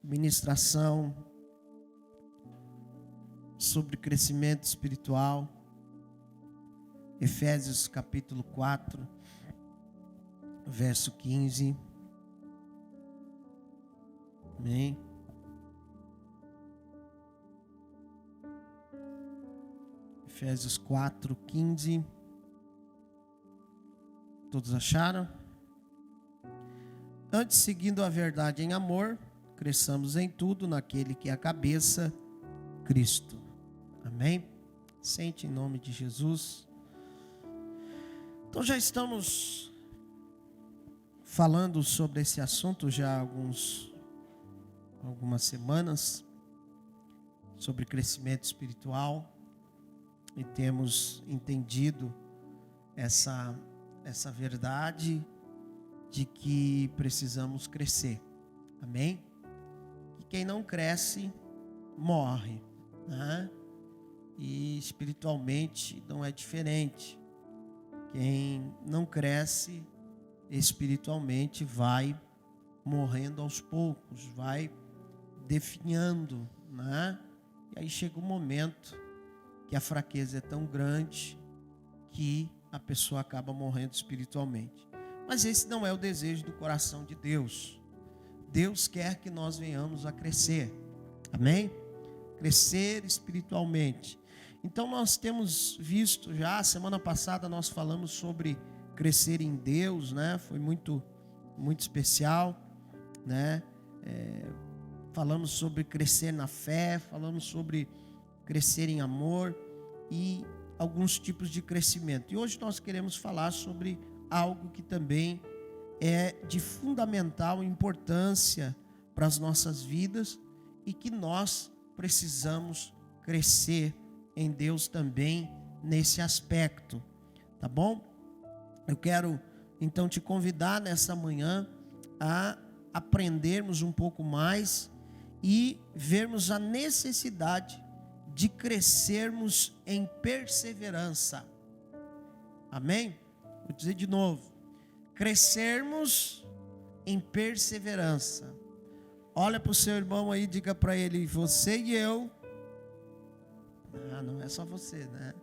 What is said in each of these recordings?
ministração sobre crescimento espiritual, Efésios capítulo 4, verso 15. Amém? Efésios 4, 15. Todos acharam? Antes, seguindo a verdade em amor, cresçamos em tudo naquele que é a cabeça, Cristo. Amém? Sente em nome de Jesus. Então já estamos falando sobre esse assunto já há algumas semanas, sobre crescimento espiritual, e temos entendido essa verdade de que precisamos crescer. Amém? E quem não cresce, morre, né? E espiritualmente não é diferente. Quem não cresce espiritualmente vai morrendo aos poucos, vai definhando, né? E aí chega um momento que a fraqueza é tão grande que a pessoa acaba morrendo espiritualmente. Mas esse não é o desejo do coração de Deus. Deus quer que nós venhamos a crescer. Amém? Crescer espiritualmente. Então nós temos visto já, semana passada nós falamos sobre crescer em Deus, né? Foi muito especial, né? Falamos sobre crescer na fé, falamos sobre crescer em amor e alguns tipos de crescimento. E hoje nós queremos falar sobre algo que também é de fundamental importância para as nossas vidas e que nós precisamos crescer em Deus também nesse aspecto, tá bom? Eu quero então te convidar nessa manhã a aprendermos um pouco mais e vermos a necessidade de crescermos em perseverança. Amém? Vou dizer de novo. Crescermos em perseverança. Olha para o seu irmão aí e diga para ele: você e eu. Não é só você, né?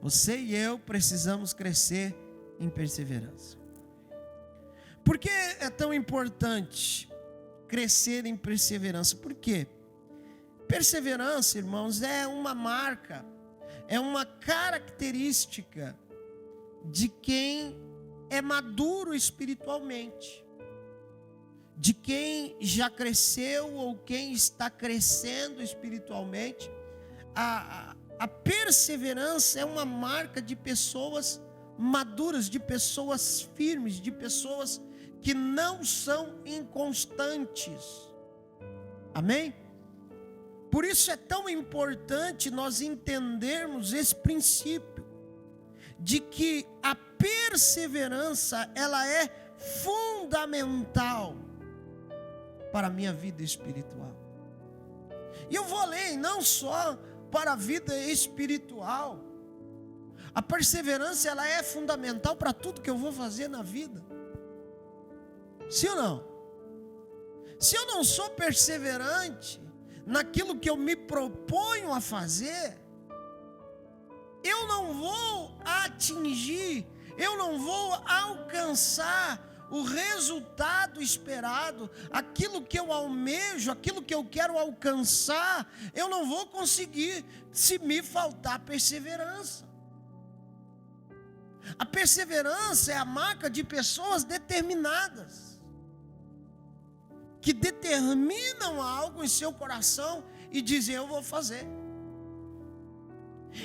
Você e eu precisamos crescer em perseverança. Por que é tão importante crescer em perseverança? Por quê? Perseverança, irmãos, é uma marca, é uma característica de quem é maduro espiritualmente, de quem já cresceu ou quem está crescendo espiritualmente. A perseverança é uma marca de pessoas maduras, de pessoas firmes, de pessoas que não são inconstantes. Amém? Por isso é tão importante nós entendermos esse princípio de que a perseverança, ela é fundamental para a minha vida espiritual. E eu vou além, não só para a vida espiritual. A perseverança, ela é fundamental para tudo que eu vou fazer na vida. Sim ou não? Se eu não sou perseverante naquilo que eu me proponho a fazer, eu não vou atingir, eu não vou alcançar o resultado esperado, aquilo que eu almejo, aquilo que eu quero alcançar, eu não vou conseguir se me faltar perseverança. A perseverança é a marca de pessoas determinadas, que determinam algo em seu coração e dizem: eu vou fazer.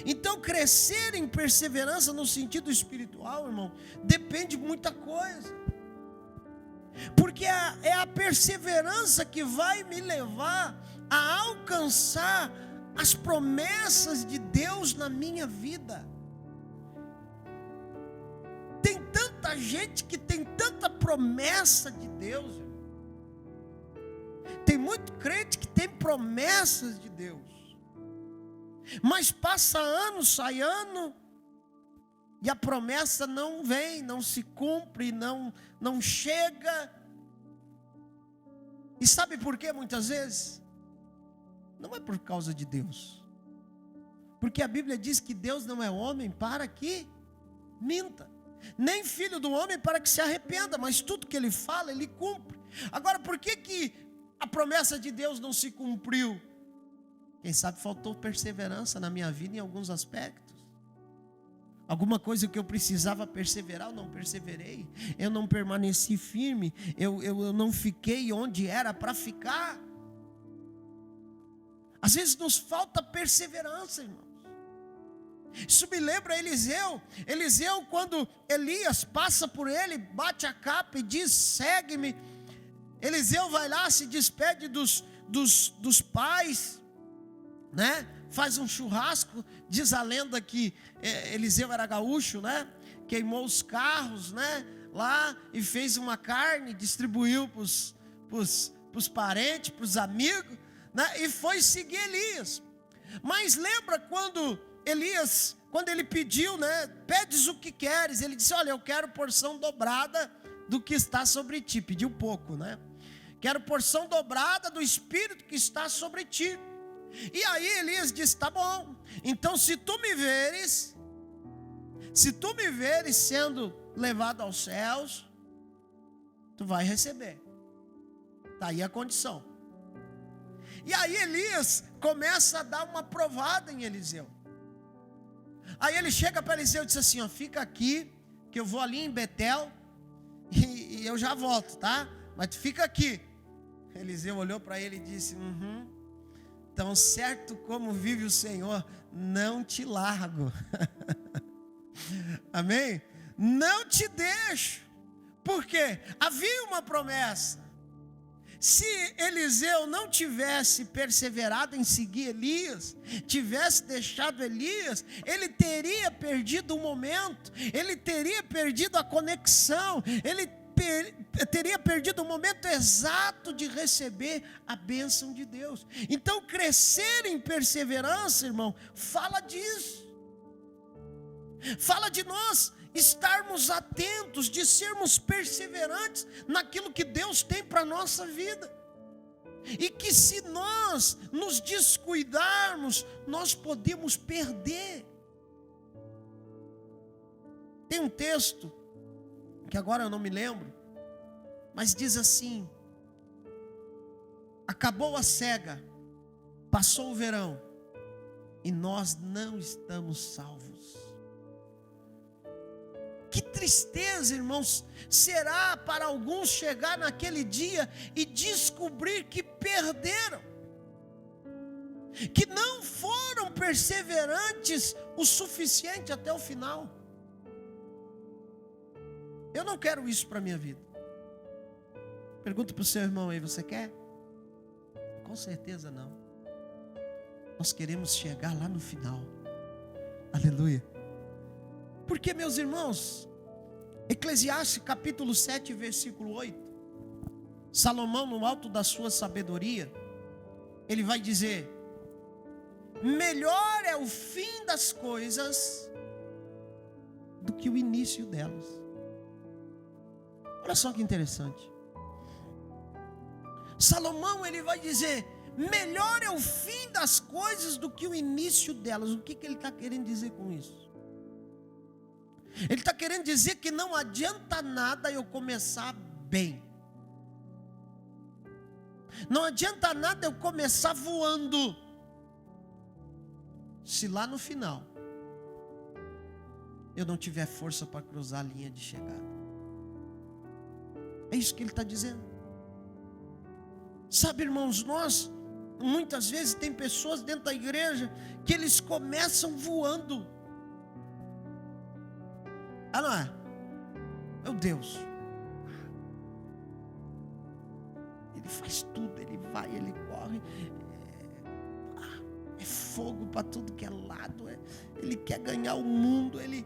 Então crescer em perseverança no sentido espiritual, irmão, depende de muita coisa. Porque é a perseverança que vai me levar a alcançar as promessas de Deus na minha vida. Tem tanta gente que tem tanta promessa de Deus, irmão. Tem muito crente que tem promessas de Deus, mas passa ano, sai ano, e a promessa não vem, não se cumpre, não chega. E sabe por quê muitas vezes? Não é por causa de Deus. Porque a Bíblia diz que Deus não é homem para que minta, nem filho do homem para que se arrependa, mas tudo que ele fala, ele cumpre. Agora, por que a promessa de Deus não se cumpriu? Quem sabe faltou perseverança na minha vida em alguns aspectos. Alguma coisa que eu precisava perseverar, eu não perseverei. Eu não permaneci firme. Eu não fiquei onde era para ficar. Às vezes nos falta perseverança, irmãos. Isso me lembra Eliseu. Eliseu, quando Elias passa por ele, bate a capa e diz: segue-me. Eliseu vai lá, se despede dos pais, né? Faz um churrasco. Diz a lenda que Eliseu era gaúcho, né? Queimou os carros, né? Lá, e fez uma carne, distribuiu para os parentes, para os amigos, né? E foi seguir Elias. Mas lembra quando Elias, quando ele pediu, né? Pedes o que queres. Ele disse: olha, eu quero porção dobrada do que está sobre ti. Pediu pouco, né? Quero porção dobrada do Espírito que está sobre ti. E aí Elias disse: tá bom, então se tu me veres sendo levado aos céus, tu vai receber. Está aí a condição. E aí Elias começa a dar uma provada em Eliseu. Aí ele chega para Eliseu e diz assim: ó, fica aqui, que eu vou ali em Betel e eu já volto, tá? Mas tu fica aqui. Eliseu olhou para ele e disse: tão certo como vive o Senhor, não te largo. Amém? Não te deixo. Por quê? Havia uma promessa. Se Eliseu não tivesse perseverado em seguir Elias, tivesse deixado Elias, ele teria perdido o momento, ele teria perdido a conexão, ele teria perdido o momento exato de receber a bênção de Deus. Então, crescer em perseverança, irmão, fala disso. Fala de nós estarmos atentos, de sermos perseverantes naquilo que Deus tem para a nossa vida. E que se nós nos descuidarmos, nós podemos perder. Tem um texto, que agora eu não me lembro, mas diz assim: acabou a cega, passou o verão, e nós não estamos salvos. Que tristeza, irmãos, será para alguns chegar naquele dia e descobrir que perderam, que não foram perseverantes o suficiente até o final. Eu não quero isso para a minha vida. Pergunta para o seu irmão aí: você quer? Com certeza não. Nós queremos chegar lá no final. Aleluia. Porque, meus irmãos, Eclesiastes capítulo 7, versículo 8, Salomão, no alto da sua sabedoria, ele vai dizer: melhor é o fim das coisas do que o início delas. Olha só que interessante. Salomão, ele vai dizer: melhor é o fim das coisas do que o início delas. O que ele está querendo dizer com isso? Ele está querendo dizer que não adianta nada eu começar bem. Não adianta nada eu começar voando, se lá no final eu não tiver força para cruzar a linha de chegada. É isso que ele está dizendo. Sabe, irmãos, nós muitas vezes tem pessoas dentro da igreja que eles começam voando. Ah, não é? Meu Deus. Ele faz tudo, ele vai, ele corre. É fogo para tudo que é lado. Ele quer ganhar o mundo. Ele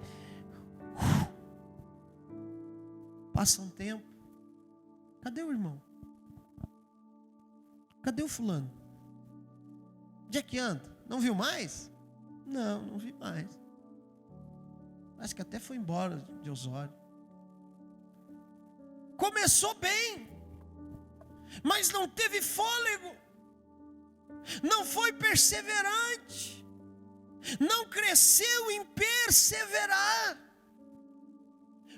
passa um tempo. Cadê o irmão? Cadê o fulano? Onde é que anda? Não viu mais? Não vi mais. Acho que até foi embora de Osório. Começou bem. mas não teve fôlego, não foi perseverante, não cresceu em perseverar.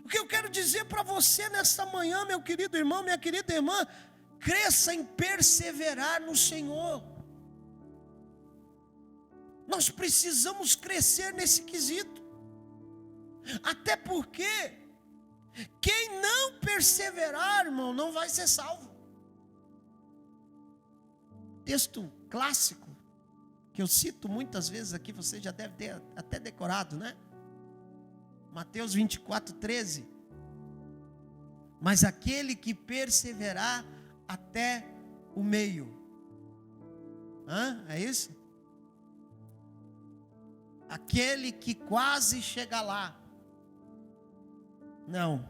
O que eu quero dizer para você nesta manhã, meu querido irmão, minha querida irmã, cresça em perseverar no Senhor. Nós precisamos crescer nesse quesito, até porque quem não perseverar, irmão, não vai ser salvo. Texto clássico, que eu cito muitas vezes aqui, você já deve ter até decorado, né? Mateus 24:13. Mas aquele que perseverar até o meio. É isso? Aquele que quase chega lá. Não.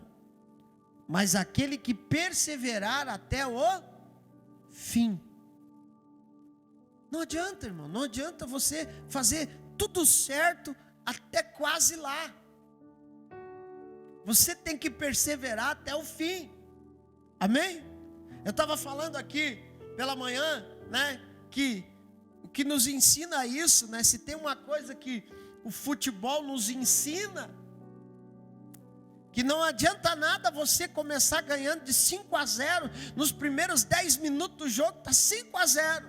Mas aquele que perseverar até o fim. Não adianta, irmão. Não adianta você fazer tudo certo até quase lá. Você tem que perseverar até o fim. Amém? Eu estava falando aqui pela manhã, né? Que o que nos ensina isso, né? Se tem uma coisa que o futebol nos ensina, que não adianta nada você começar ganhando de 5-0, nos primeiros 10 minutos do jogo está 5-0.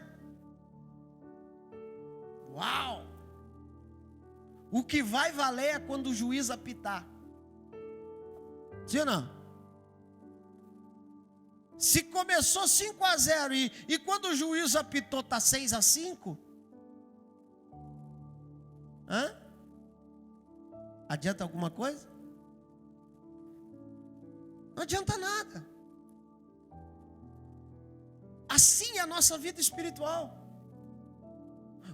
Uau! O que vai valer é quando o juiz apitar. Sim ou não? Se começou 5-0 e quando o juiz apitou está 6-5, adianta alguma coisa? Não adianta nada. Assim é a nossa vida espiritual.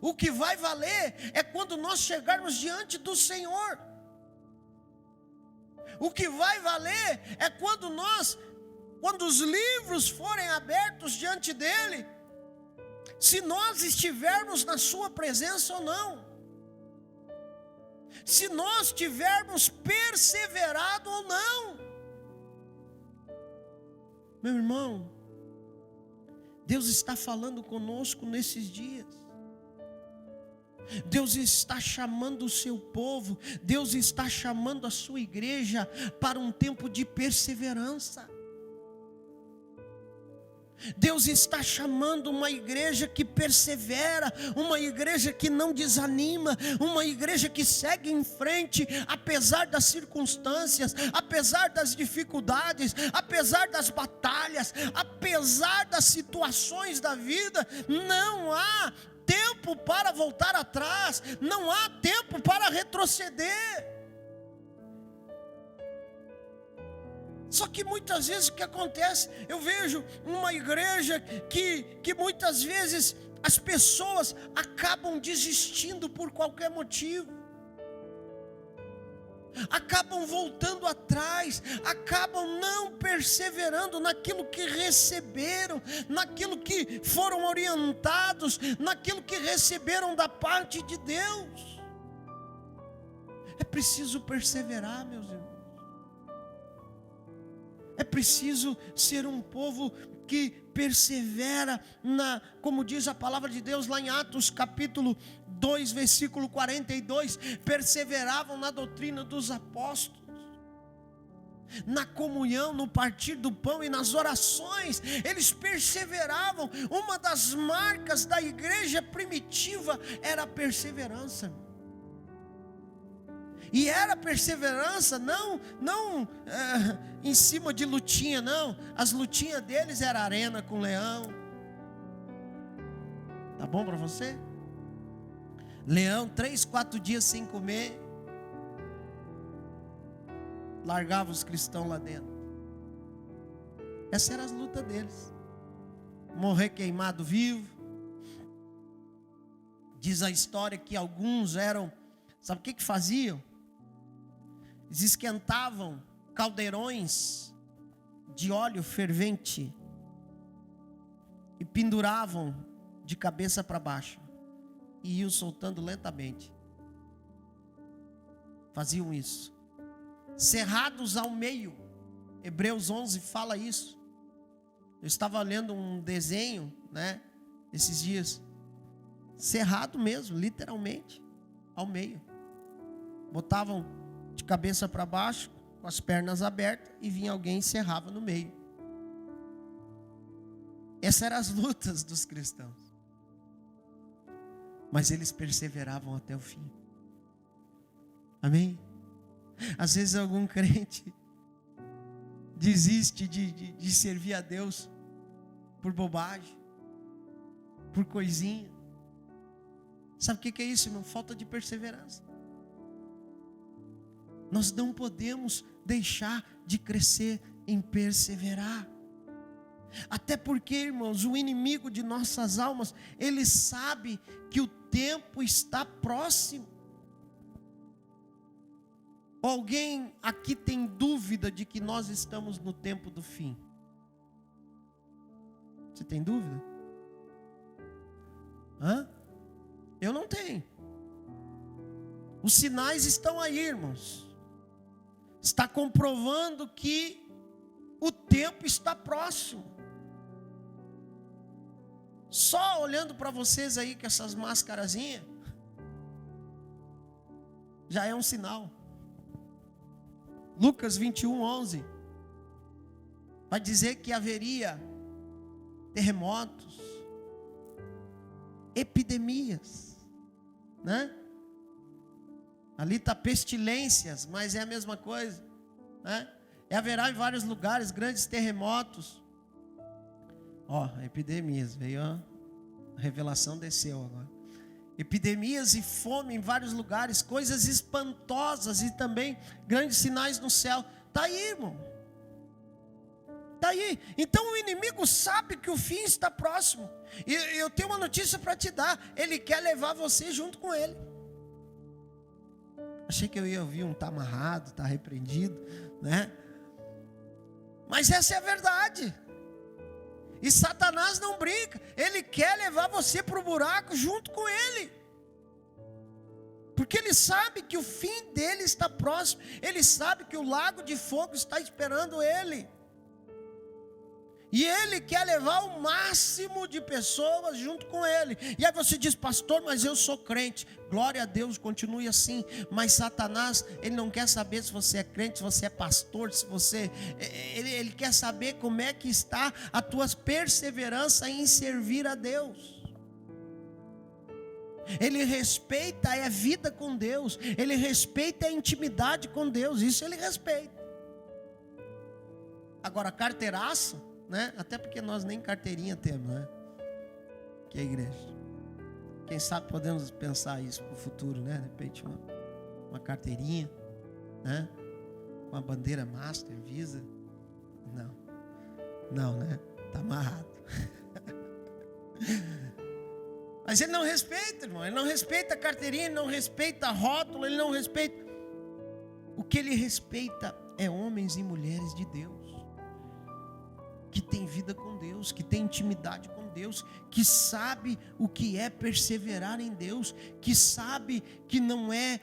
O que vai valer é quando nós chegarmos diante do Senhor. O que vai valer é quando os livros forem abertos diante dele, se nós estivermos na sua presença ou não, se nós tivermos perseverado ou não. Meu irmão, Deus está falando conosco nesses dias. Deus está chamando o seu povo, Deus está chamando a sua igreja para um tempo de perseverança. Deus está chamando uma igreja que persevera, uma igreja que não desanima, uma igreja que segue em frente, apesar das circunstâncias, apesar das dificuldades, apesar das batalhas, apesar das situações da vida. Não há tempo para voltar atrás, não há tempo para retroceder. Só que muitas vezes o que acontece, eu vejo uma igreja que muitas vezes as pessoas acabam desistindo por qualquer motivo, acabam voltando atrás, acabam não perseverando naquilo que receberam, naquilo que foram orientados, naquilo que receberam da parte de Deus. É preciso perseverar, meus irmãos. É preciso ser um povo que persevera como diz a palavra de Deus lá em Atos capítulo 2, versículo 42, perseveravam na doutrina dos apóstolos, na comunhão, no partir do pão e nas orações. Eles perseveravam. Uma das marcas da igreja primitiva era a perseverança. E era perseverança, não em cima de lutinha, não. As lutinhas deles era arena com leão. Tá bom para você? Leão 3-4 dias sem comer, largava os cristãos lá dentro. Essa era as lutas deles. Morrer queimado vivo. Diz a história que alguns eram, sabe o que faziam? Eles esquentavam caldeirões de óleo fervente e penduravam de cabeça para baixo e iam soltando lentamente. Faziam isso. Cerrados ao meio. Hebreus 11 fala isso. Eu estava lendo um desenho, né, esses dias, cerrado mesmo, literalmente, ao meio. Botavam de cabeça para baixo, com as pernas abertas, e vinha alguém e cerrava no meio. Essas eram as lutas dos cristãos. Mas eles perseveravam até o fim. Amém? Às vezes algum crente desiste de servir a Deus por bobagem, por coisinha. Sabe o que é isso, irmão? Falta de perseverança. Nós não podemos deixar de crescer em perseverar. Até porque, irmãos, o inimigo de nossas almas, ele sabe que o tempo está próximo. Alguém aqui tem dúvida de que nós estamos no tempo do fim? Você tem dúvida? Eu não tenho. Os sinais estão aí, irmãos. Está comprovando que o tempo está próximo. Só olhando para vocês aí com essas mascarazinhas, já é um sinal. Lucas 21:11 vai dizer que haveria terremotos, epidemias, né? Ali está pestilências, mas é a mesma coisa, né? E haverá em vários lugares grandes terremotos. Epidemias, veio a revelação, desceu agora. Epidemias e fome em vários lugares, coisas espantosas e também grandes sinais no céu. Está aí, irmão. Está aí. Então o inimigo sabe que o fim está próximo. E eu tenho uma notícia para te dar. Ele quer levar você junto com ele. Achei que eu ia ouvir está amarrado, está repreendido, né? Mas essa é a verdade. E Satanás não brinca. Ele quer levar você para o buraco junto com ele. Porque ele sabe que o fim dele está próximo. Ele sabe que o lago de fogo está esperando ele. E ele quer levar o máximo de pessoas junto com ele. E aí você diz: pastor, mas eu sou crente. Glória a Deus, continue assim. Mas Satanás, ele não quer saber se você é crente, se você é pastor, se você... Ele quer saber como é que está a tua perseverança em servir a Deus. Ele respeita a vida com Deus. Ele respeita a intimidade com Deus. Isso ele respeita. Agora, carteiraço, né? Até porque nós nem carteirinha temos, né? Que é a igreja. Quem sabe podemos pensar isso para o futuro, né? De repente uma carteirinha, né? Com a bandeira Master, Visa. Não, né? Está amarrado. Mas ele não respeita, irmão. Ele não respeita a carteirinha, ele não respeita a rótula, ele não respeita. O que ele respeita é homens e mulheres de Deus, que tem vida com Deus, que tem intimidade com Deus, que sabe o que é perseverar em Deus, que sabe que não é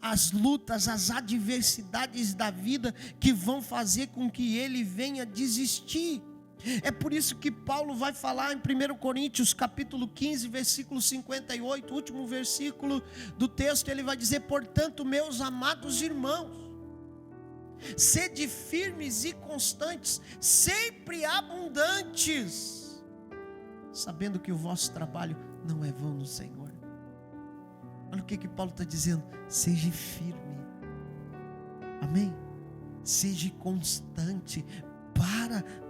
as lutas, as adversidades da vida que vão fazer com que ele venha desistir. É por isso que Paulo vai falar em 1 Coríntios capítulo 15, versículo 58, último versículo do texto. Ele vai dizer: portanto, meus amados irmãos, sede firmes e constantes, sempre abundantes, sabendo que o vosso trabalho não é vão no Senhor. Olha o que Paulo está dizendo: seja firme, amém? Seja constante.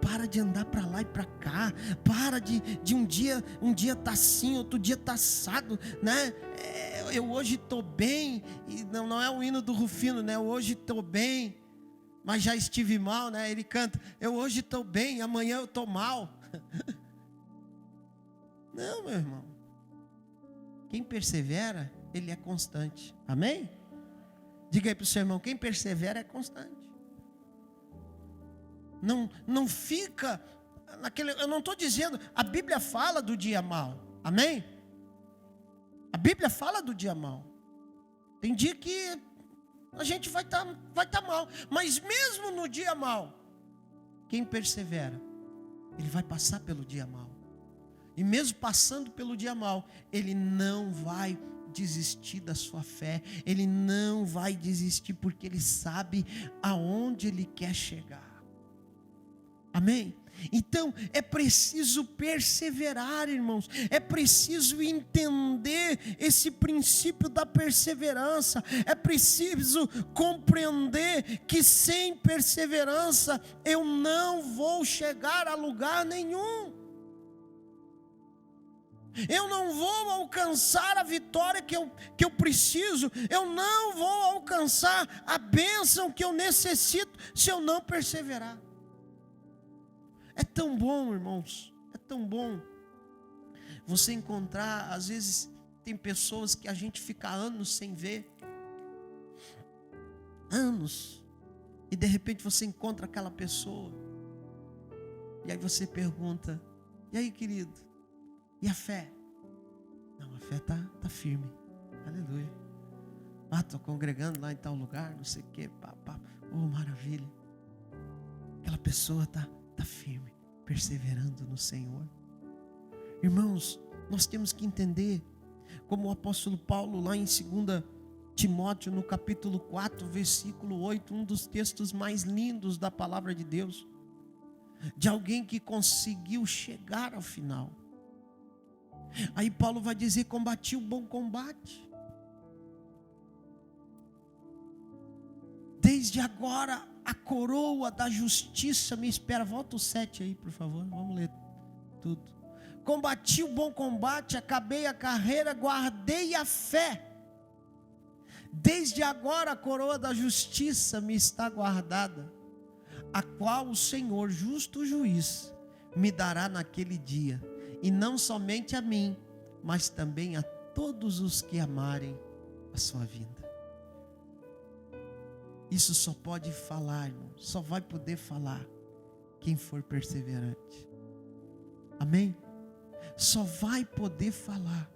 Para de andar para lá e para cá. Para de um dia tá assim, outro dia tá assado, né? Eu hoje estou bem, e não é o hino do Rufino, né? Eu hoje estou bem, mas já estive mal, né? Ele canta: eu hoje estou bem, amanhã eu estou mal. Não, meu irmão. Quem persevera, ele é constante. Amém? Diga aí para o seu irmão: quem persevera é constante. Não fica naquele... Eu não estou dizendo... A Bíblia fala do dia mau. Amém? A Bíblia fala do dia mau. Tem dia que a gente vai tá mal. Mas mesmo no dia mau, quem persevera ele vai passar pelo dia mau. E mesmo passando pelo dia mau, ele não vai desistir da sua fé. Ele não vai desistir, porque ele sabe aonde ele quer chegar. Amém? Então, é preciso perseverar, irmãos. É preciso entender esse princípio da perseverança. É preciso compreender que sem perseverança eu não vou chegar a lugar nenhum. Eu não vou alcançar a vitória que eu preciso. Eu não vou alcançar a bênção que eu necessito se eu não perseverar. É tão bom, irmãos, é tão bom você encontrar. Às vezes tem pessoas que a gente fica anos sem ver, anos, e de repente você encontra aquela pessoa, e aí você pergunta: e aí, querido, e a fé? Não, a fé tá firme, aleluia. Estou congregando lá em tal lugar, não sei o que, oh, maravilha. Aquela pessoa está firme, perseverando no Senhor. Irmãos, nós temos que entender, como o apóstolo Paulo lá em 2 Timóteo, no capítulo 4, versículo 8, um dos textos mais lindos da palavra de Deus, de alguém que conseguiu chegar ao final. Aí Paulo vai dizer: combati o bom combate, desde agora a coroa da justiça me espera. Volta o 7 aí, por favor, vamos ler tudo. Combati o bom combate, acabei a carreira, guardei a fé. Desde agora a coroa da justiça me está guardada, a qual o Senhor, justo juiz, me dará naquele dia, e não somente a mim, mas também a todos os que amarem a sua vinda. Isso só pode falar, irmão, só vai poder falar quem for perseverante. Amém? Só vai poder falar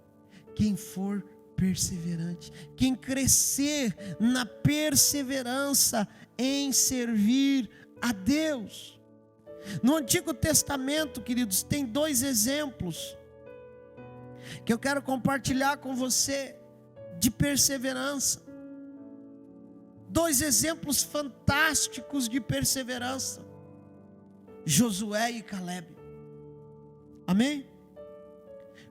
quem for perseverante, quem crescer na perseverança em servir a Deus. No Antigo Testamento, queridos, tem 2 exemplos que eu quero compartilhar com você de perseverança. 2 exemplos fantásticos de perseverança: Josué e Calebe. Amém?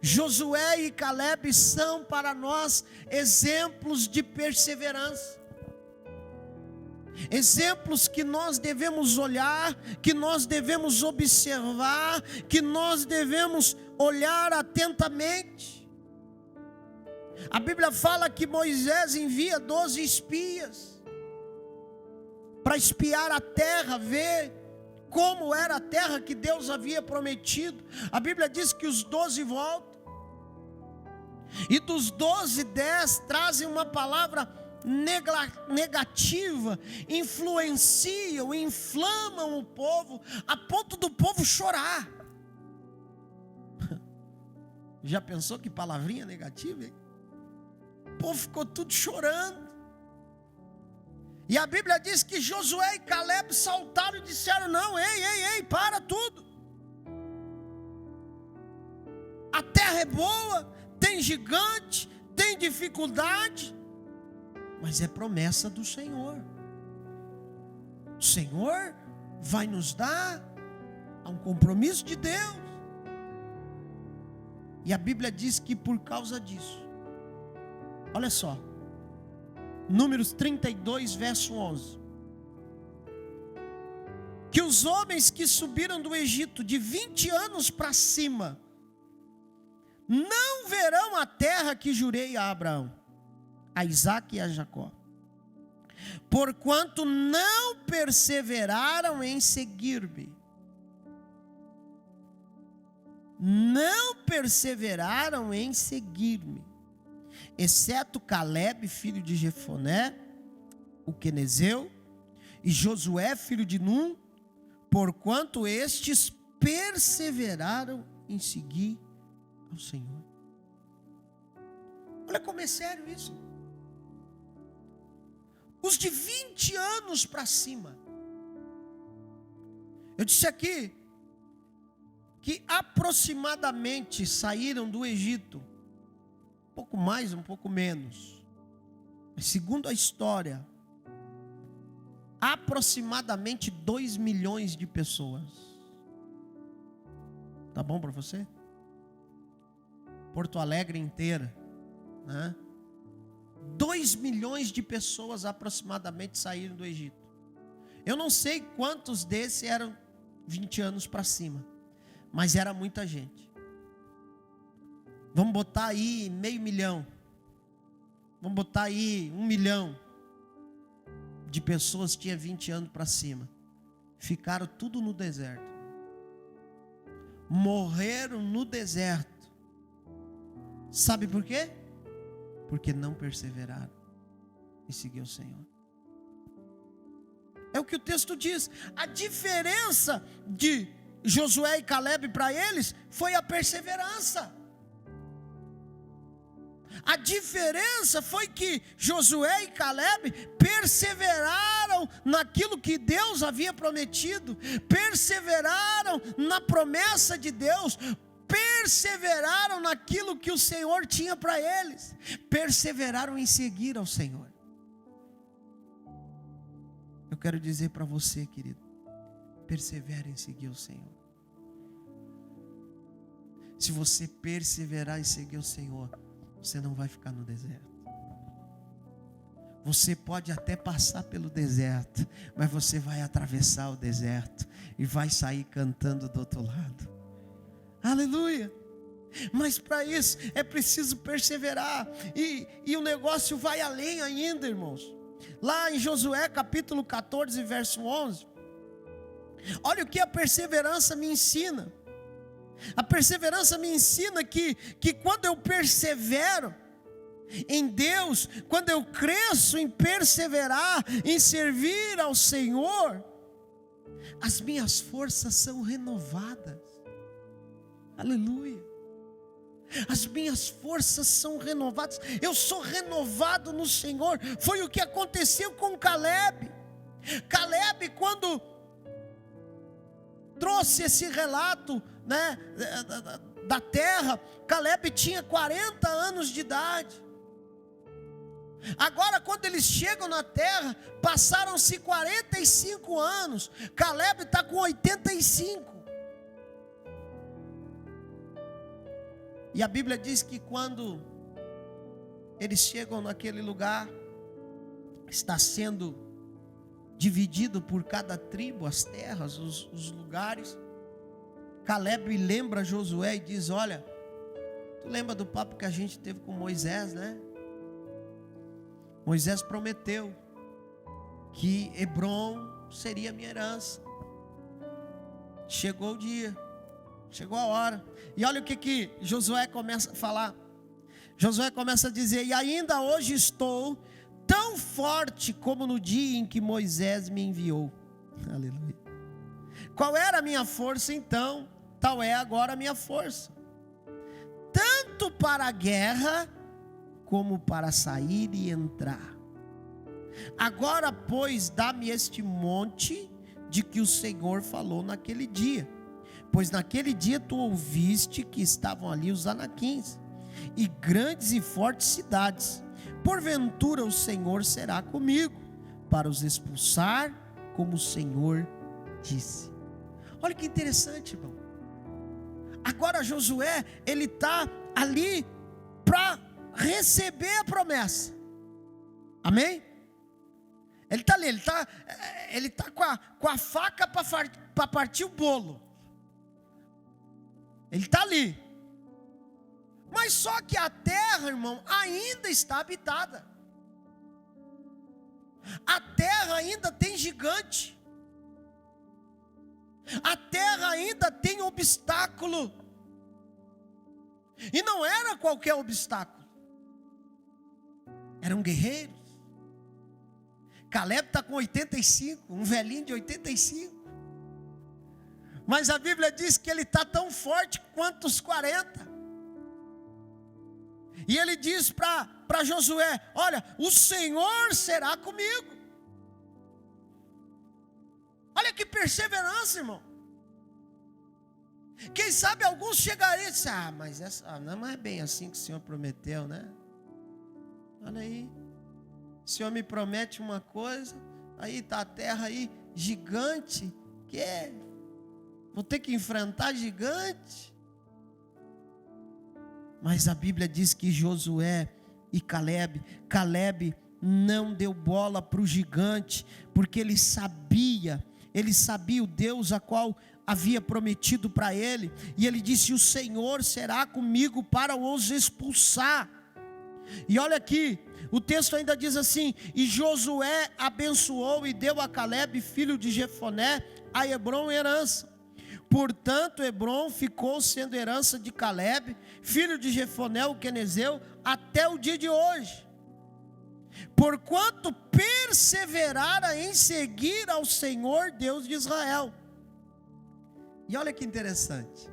Josué e Calebe são para nós exemplos de perseverança. Exemplos que nós devemos olhar, que nós devemos observar, que nós devemos olhar atentamente. A Bíblia fala que Moisés envia 12 espias para espiar a terra, ver como era a terra que Deus havia prometido. A Bíblia diz que os 12 voltam, e dos 12, 10 trazem uma palavra negativa, influenciam, inflamam o povo, a ponto do povo chorar. Já pensou que palavrinha negativa, hein? O povo ficou tudo chorando. E a Bíblia diz que Josué e Calebe saltaram e disseram: não, ei, para tudo. A terra é boa, tem gigante, tem dificuldade, mas é promessa do Senhor. O Senhor vai nos dar um compromisso de Deus. E a Bíblia diz que por causa disso, olha só, Números 32, verso 11, que os homens que subiram do Egito de 20 anos para cima não verão a terra que jurei a Abraão, a Isaque e a Jacó, porquanto não perseveraram em seguir-me. Não perseveraram em seguir-me, exceto Calebe, filho de Jefoné, o quenezeu, e Josué, filho de Num, porquanto estes perseveraram em seguir ao Senhor. Olha como é sério isso. Os de 20 anos para cima. Eu disse aqui que aproximadamente saíram do Egito, um pouco mais, um pouco menos, mas segundo a história, aproximadamente 2 milhões de pessoas. Tá bom para você? Porto Alegre inteira, né? 2 milhões de pessoas aproximadamente saíram do Egito. Eu não sei quantos desses eram 20 anos para cima, mas era muita gente. Vamos botar aí 500 mil. Vamos botar aí 1 milhão de pessoas que tinha 20 anos para cima. Ficaram tudo no deserto. Morreram no deserto. Sabe por quê? Porque não perseveraram em seguir o Senhor. É o que o texto diz. A diferença de Josué e Caleb para eles foi a perseverança. A diferença foi que Josué e Caleb perseveraram naquilo que Deus havia prometido, perseveraram na promessa de Deus, perseveraram naquilo que o Senhor tinha para eles, perseveraram em seguir ao Senhor. Eu quero dizer para você, querido, persevere em seguir o Senhor. Se você perseverar em seguir o Senhor, você não vai ficar no deserto. Você pode até passar pelo deserto, mas você vai atravessar o deserto e vai sair cantando do outro lado. Aleluia! Mas para isso é preciso perseverar. E o negócio vai além ainda, irmãos. Lá em Josué capítulo 14, verso 11. Olha o que a perseverança me ensina. A perseverança me ensina que quando eu persevero em Deus, quando eu cresço em perseverar, em servir ao Senhor, as minhas forças são renovadas. Aleluia. As minhas forças são renovadas. Eu sou renovado no Senhor. Foi o que aconteceu com Caleb. Caleb, quando trouxe esse relato, né, da terra, Caleb tinha 40 anos de idade. Agora, quando eles chegam na terra, passaram-se 45 anos. Caleb está com 85. E a Bíblia diz que quando eles chegam naquele lugar, está sendo dividido por cada tribo, as terras, os lugares. Caleb lembra Josué e diz: olha, tu lembra do papo que a gente teve com Moisés, né? Moisés prometeu que Hebrom seria minha herança. Chegou o dia, chegou a hora. E olha o que Josué começa a falar. Josué começa a dizer: e ainda hoje estou tão forte como no dia em que Moisés me enviou. Aleluia. Qual era a minha força então? Tal é agora a minha força, tanto para a guerra, como para sair e entrar. Agora, pois, dá-me este monte de que o Senhor falou naquele dia. Pois naquele dia tu ouviste que estavam ali os anaquins, e grandes e fortes cidades. Porventura o Senhor será comigo, para os expulsar, como o Senhor disse. Olha que interessante, irmão. Agora Josué, ele está ali para receber a promessa. Amém? Ele está ali, ele está com a faca para partir o bolo. Ele está ali. Mas só que a terra, irmão, ainda está habitada. A terra ainda tem gigante. A terra ainda tem obstáculo. E não era qualquer obstáculo. Eram guerreiros. Caleb está com 85, um velhinho de 85. Mas a Bíblia diz que ele está tão forte quanto os 40. E ele diz para Josué: olha, o Senhor será comigo. Olha que perseverança, irmão. Quem sabe alguns chegariam e dizem, mas essa não é bem assim que o Senhor prometeu, né? Olha aí, o Senhor me promete uma coisa, aí está a terra aí gigante, vou ter que enfrentar gigante. Mas a Bíblia diz que Josué e Caleb não deu bola para o gigante, porque ele sabia o Deus a qual havia prometido para ele, e ele disse: o Senhor será comigo para os expulsar. E olha aqui, o texto ainda diz assim: e Josué abençoou e deu a Caleb, filho de Jefoné, a Hebrom herança. Portanto, Hebrom ficou sendo herança de Caleb, filho de Jefoné, o quenezeu, até o dia de hoje. Porquanto perseverara em seguir ao Senhor Deus de Israel. E olha que interessante.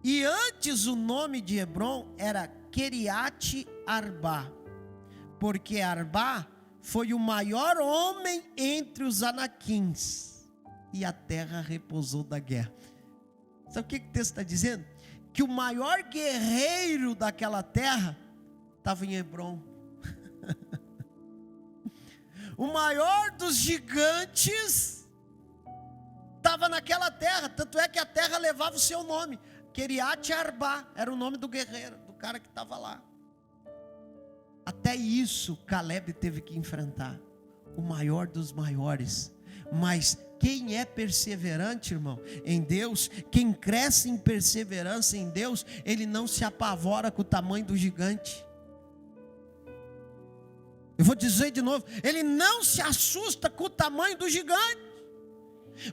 E antes o nome de Hebrom era Queriate Arbá, porque Arbá foi o maior homem entre os anaquins, e a terra repousou da guerra. Sabe o que o texto está dizendo? Que o maior guerreiro daquela terra estava em Hebrom. O maior dos gigantes estava naquela terra, tanto é que a terra levava o seu nome. Queriate Arbá era o nome do guerreiro, do cara que estava lá. Até isso Caleb teve que enfrentar, o maior dos maiores. Mas quem é perseverante, irmão, em Deus, quem cresce em perseverança em Deus, ele não se apavora com o tamanho do gigante. Eu vou dizer de novo, ele não se assusta com o tamanho do gigante,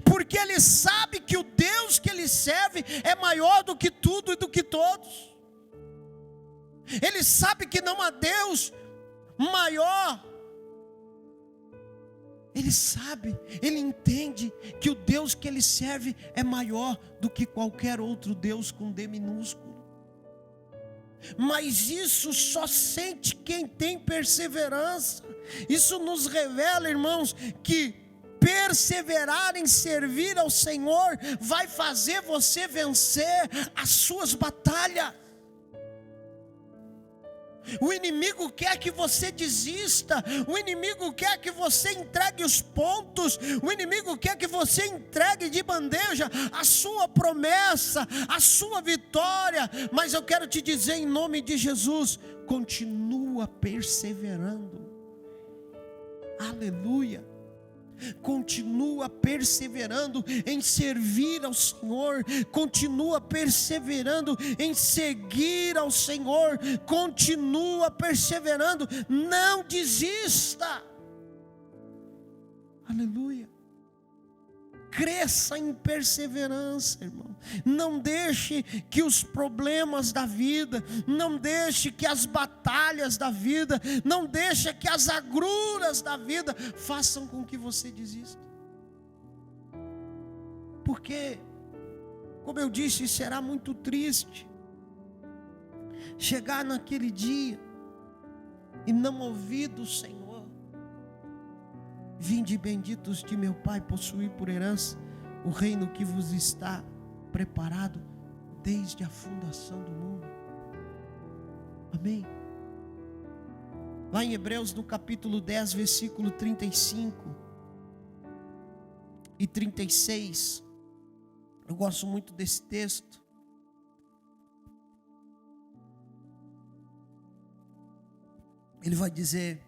porque ele sabe que o Deus que ele serve é maior do que tudo e do que todos. Ele sabe que não há Deus maior. Ele sabe, ele entende que o Deus que ele serve é maior do que qualquer outro Deus com D minúsculo. Mas isso só sente quem tem perseverança. Isso nos revela, irmãos, que perseverar em servir ao Senhor vai fazer você vencer as suas batalhas. O inimigo quer que você desista, o inimigo quer que você entregue os pontos, o inimigo quer que você entregue de bandeja a sua promessa, a sua vitória. Mas eu quero te dizer em nome de Jesus, continua perseverando. Aleluia. Continua perseverando em servir ao Senhor, continua perseverando em seguir ao Senhor, continua perseverando, não desista. Aleluia. Cresça em perseverança, irmão. Não deixe que os problemas da vida, não deixe que as batalhas da vida, não deixe que as agruras da vida façam com que você desista. Porque, como eu disse, será muito triste chegar naquele dia e não ouvir do Senhor: vinde benditos de meu Pai, possuir por herança o reino que vos está preparado desde a fundação do mundo. Amém? Lá em Hebreus, no capítulo 10, versículo 35 e 36, eu gosto muito desse texto. Ele vai dizer: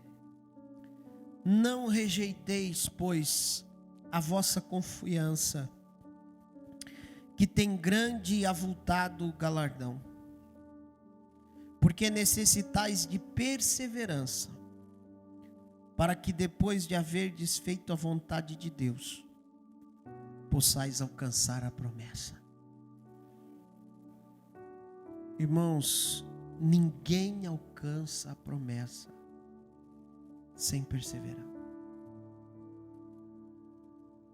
não rejeiteis, pois, a vossa confiança, que tem grande e avultado galardão, porque necessitais de perseverança, para que depois de haverdes feito a vontade de Deus, possais alcançar a promessa. Irmãos, ninguém alcança a promessa sem perseverar.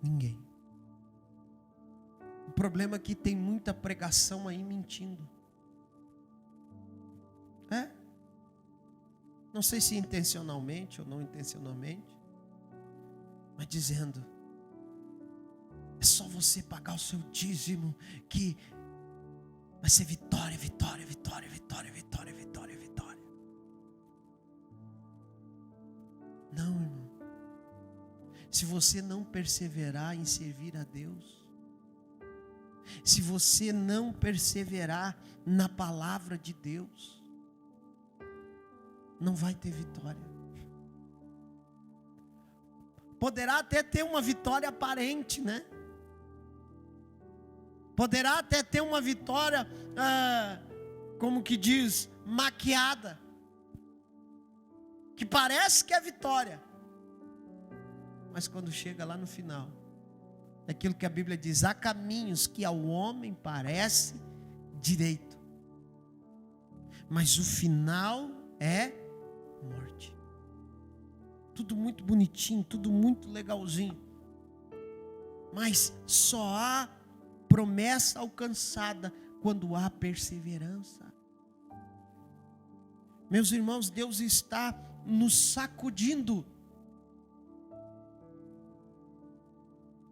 Ninguém. O problema é que tem muita pregação aí mentindo. Não sei se intencionalmente ou não intencionalmente, mas dizendo: É só você pagar o seu dízimo que vai ser vitória, vitória, vitória, vitória, vitória, vitória, vitória. Não, irmão. Se você não perseverar em servir a Deus, se você não perseverar na palavra de Deus, não vai ter vitória. Poderá até ter uma vitória aparente, né? Poderá até ter uma vitória, como que diz, maquiada, que parece que é vitória, mas quando chega lá no final, é aquilo que a Bíblia diz: há caminhos que ao homem parece direito, mas o final é morte. Tudo muito bonitinho, tudo muito legalzinho, mas só há promessa alcançada quando há perseverança. Meus irmãos, Deus está nos sacudindo.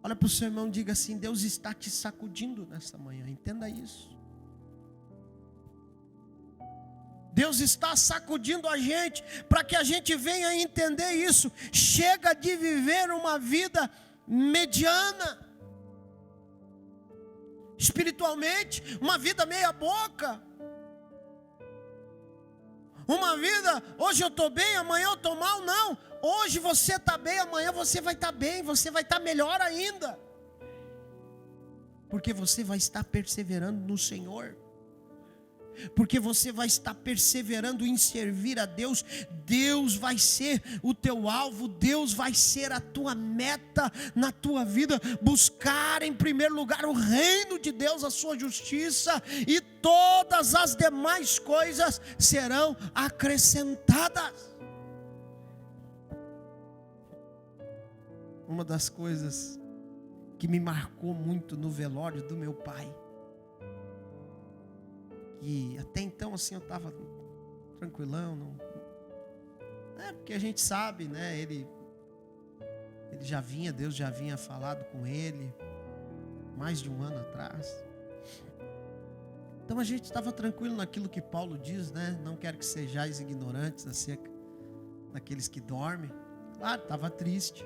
Olha para o seu irmão e diga assim: Deus está te sacudindo nessa manhã. Entenda isso. Deus está sacudindo a gente para que a gente venha entender isso. Chega de viver uma vida mediana, espiritualmente, uma vida meia boca, uma vida, hoje eu estou bem, amanhã eu estou mal. Não, hoje você está bem, amanhã você vai estar bem, você vai estar melhor ainda, porque você vai estar perseverando no Senhor, porque você vai estar perseverando em servir a Deus. Deus vai ser o teu alvo, Deus vai ser a tua meta na tua vida. Buscar em primeiro lugar o reino de Deus, a sua justiça, e todas as demais coisas serão acrescentadas. Uma das coisas que me marcou muito no velório do meu pai, e até então assim eu estava tranquilão, não, porque a gente sabe, né? Ele já vinha, Deus já vinha falado com ele mais de um ano atrás. Então a gente estava tranquilo naquilo que Paulo diz, né? Não quero que sejais ignorantes acerca daqueles que dormem. Claro, estava triste,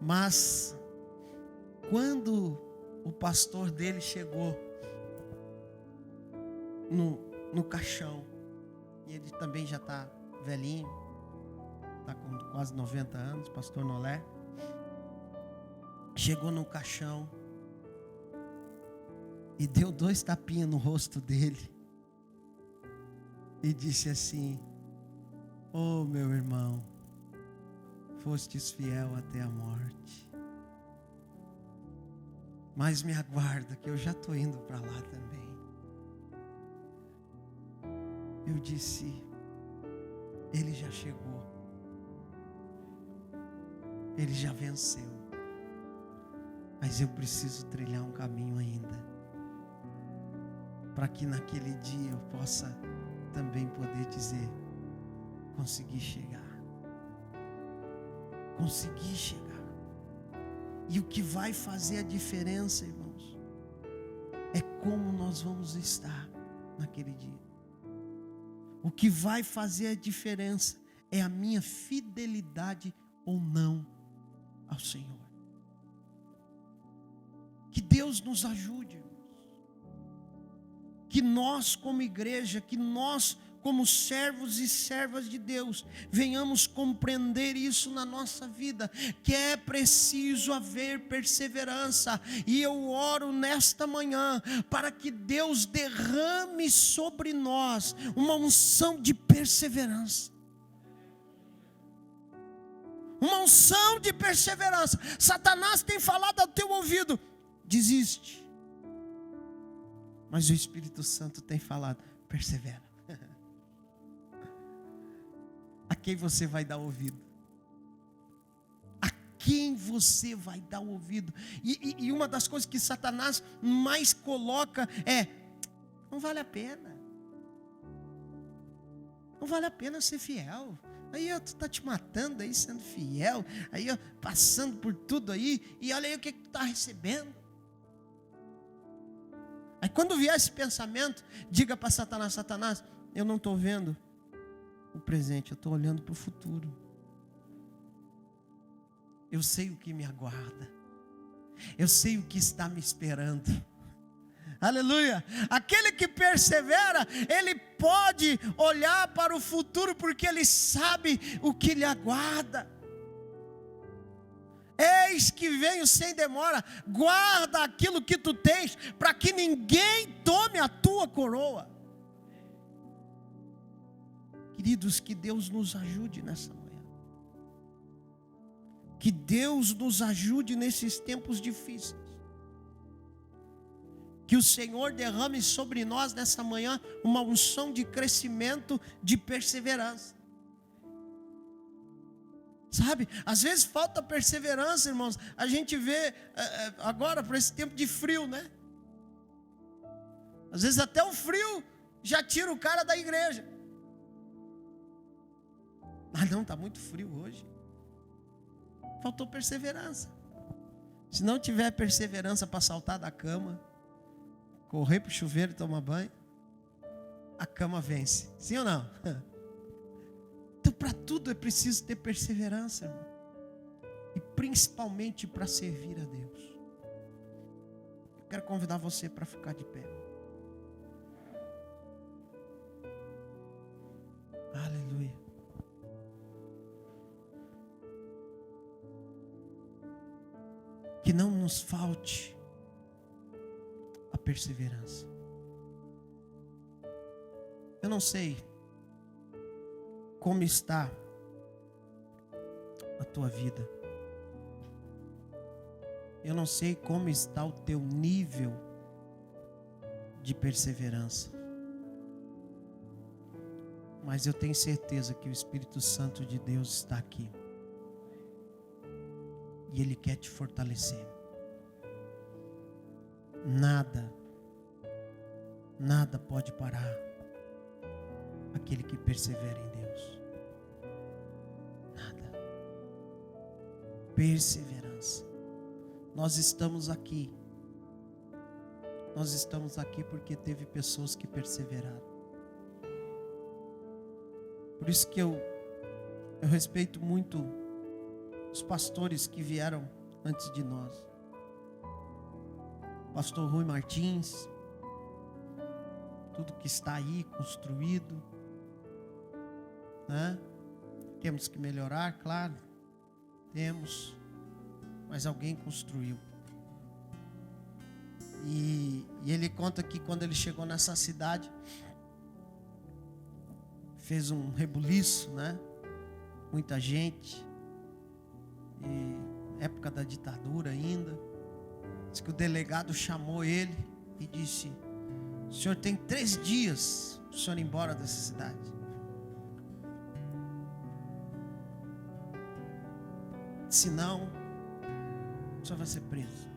mas quando o pastor dele chegou no caixão, e ele também já está velhinho, está com quase 90 anos, pastor Nolé, chegou no caixão e deu 2 tapinhas no rosto dele e disse assim: "Oh, meu irmão, fostes fiel até a morte, mas me aguarda que eu já estou indo para lá também." Eu disse: ele já chegou, ele já venceu, mas eu preciso trilhar um caminho ainda, para que naquele dia eu possa também poder dizer: consegui chegar, consegui chegar. E o que vai fazer a diferença, irmãos, é como nós vamos estar naquele dia. O que vai fazer a diferença é a minha fidelidade ou não ao Senhor. Que Deus nos ajude, irmãos. Que nós como igreja, que nós como servos e servas de Deus, venhamos compreender isso na nossa vida, que é preciso haver perseverança. E eu oro nesta manhã para que Deus derrame sobre nós uma unção de perseverança. Uma unção de perseverança. Satanás tem falado ao teu ouvido: desiste. Mas o Espírito Santo tem falado: persevera. A quem você vai dar ouvido? A quem você vai dar ouvido? E uma das coisas que Satanás mais coloca é: não vale a pena. Não Não vale a pena ser fiel. Aí tu tá te matando aí, sendo fiel. Aí passando por tudo aí. E olha aí o que tu tá recebendo. Aí quando vier esse pensamento, diga para Satanás: Satanás, eu não estou vendo o presente, eu estou olhando para o futuro. Eu sei o que me aguarda. Eu sei o que está me esperando. Aleluia. Aquele que persevera, ele pode olhar para o futuro, porque ele sabe o que lhe aguarda. Eis que venho sem demora. Guarda aquilo que tu tens, para que ninguém tome a tua coroa. Queridos, que Deus nos ajude nessa manhã. Que Deus nos ajude nesses tempos difíceis. Que o Senhor derrame sobre nós nessa manhã uma unção de crescimento, de perseverança. Sabe, às vezes falta perseverança, irmãos. A gente vê agora para esse tempo de frio, né? Às vezes até o frio já tira o cara da igreja. Ah não, está muito frio hoje. Faltou perseverança. Se não tiver perseverança para saltar da cama, correr para o chuveiro e tomar banho, a cama vence. Sim ou não? Então para tudo é preciso ter perseverança, irmão. E principalmente para servir a Deus. Eu quero convidar você para ficar de pé. Aleluia. Que não nos falte a perseverança. Eu não sei como está a tua vida. Eu não sei como está o teu nível de perseverança. Mas eu tenho certeza que o Espírito Santo de Deus está aqui. E Ele quer te fortalecer. Nada pode parar aquele que persevera em Deus. Nada. Perseverança. Nós estamos aqui. Nós estamos aqui porque teve pessoas que perseveraram. Por isso que eu respeito muito os pastores que vieram antes de nós. Pastor Rui Martins, tudo que está aí construído, né? Temos que melhorar, claro, temos, mas alguém construiu. E ele conta que quando ele chegou nessa cidade, fez um rebuliço, né? Muita gente, e época da ditadura ainda. Diz que o delegado chamou ele e disse: o senhor tem 3 dias para o senhor ir embora dessa cidade. Senão, o senhor vai ser preso.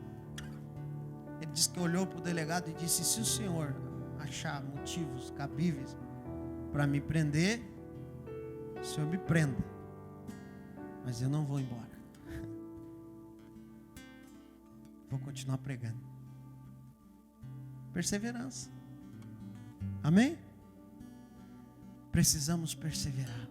Ele disse que olhou para o delegado e disse: se o senhor achar motivos cabíveis para me prender, o senhor me prenda, mas eu não vou embora. Vou continuar pregando. Perseverança. Amém? Precisamos perseverar.